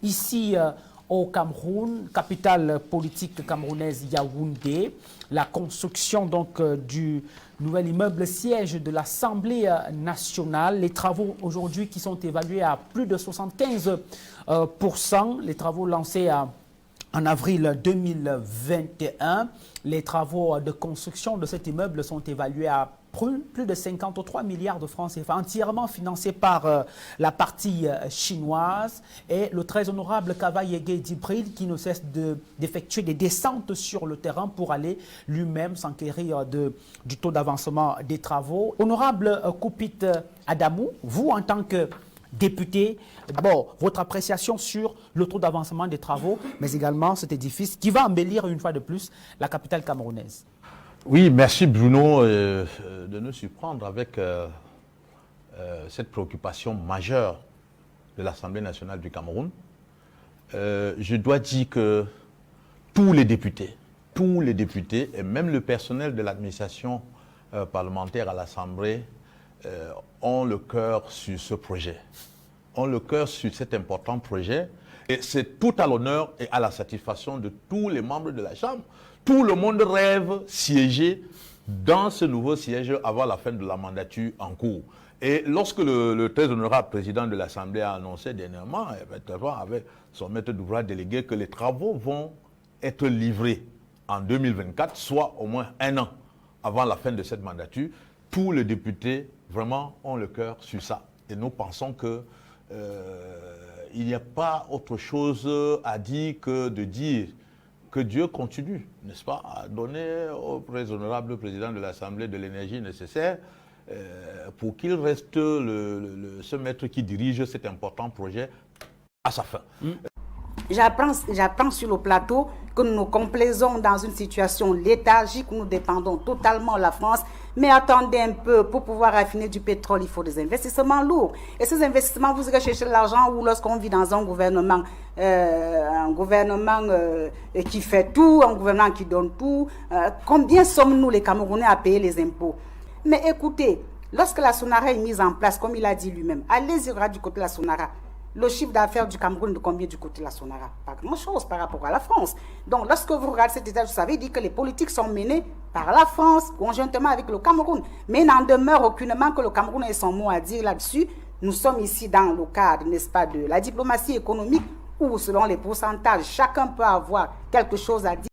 ici au Cameroun, capitale politique camerounaise Yaoundé, la construction donc du nouvel immeuble siège de l'Assemblée nationale. Les travaux aujourd'hui qui sont évalués à plus de 75%, les travaux lancés en avril 2021, les travaux de construction de cet immeuble sont évalués à plus de 53 milliards de francs CFA, entièrement financés par la partie chinoise. Et le très honorable Kava Yege Djibril qui ne cesse d'effectuer des descentes sur le terrain pour aller lui-même s'enquérir du taux d'avancement des travaux. Honorable Koupit Adamou, vous en tant que député, d'abord, votre appréciation sur le taux d'avancement des travaux, mais également cet édifice qui va embellir une fois de plus la capitale camerounaise. Oui, merci Bruno de nous surprendre avec cette préoccupation majeure de l'Assemblée nationale du Cameroun. Je dois dire que tous les députés et même le personnel de l'administration parlementaire à l'Assemblée ont le cœur sur ce projet, ont le cœur sur cet important projet. Et c'est tout à l'honneur et à la satisfaction de tous les membres de la Chambre. Tout le monde rêve siéger dans ce nouveau siège avant la fin de la mandature en cours. Et lorsque le très honorable président de l'Assemblée a annoncé dernièrement, avec son maître d'ouvrage délégué, que les travaux vont être livrés en 2024, soit au moins un an avant la fin de cette mandature, tous les députés vraiment ont le cœur sur ça. Et nous pensons que il n'y a pas autre chose à dire que de dire que Dieu continue, n'est-ce pas, à donner au très honorable président de l'Assemblée de l'énergie nécessaire pour qu'il reste ce maître qui dirige cet important projet à sa fin. J'apprends sur le plateau que nous nous complaisons dans une situation léthargique où nous dépendons totalement de la France. Mais attendez un peu, pour pouvoir raffiner du pétrole, il faut des investissements lourds. Et ces investissements, vous irez chercher l'argent où lorsqu'on vit dans un gouvernement qui fait tout, un gouvernement qui donne tout. Combien sommes-nous les Camerounais à payer les impôts? Mais écoutez, lorsque la Sonara est mise en place, comme il a dit lui-même, allez-y du côté de la Sonara. Le chiffre d'affaires du Cameroun de combien du côté de la Sonara? Pas grand-chose par rapport à la France. Donc, lorsque vous regardez cet état, vous savez dire que les politiques sont menées par la France, conjointement avec le Cameroun. Mais il n'en demeure aucunement que le Cameroun ait son mot à dire là-dessus. Nous sommes ici dans le cadre, n'est-ce pas, de la diplomatie économique où, selon les pourcentages, chacun peut avoir quelque chose à dire.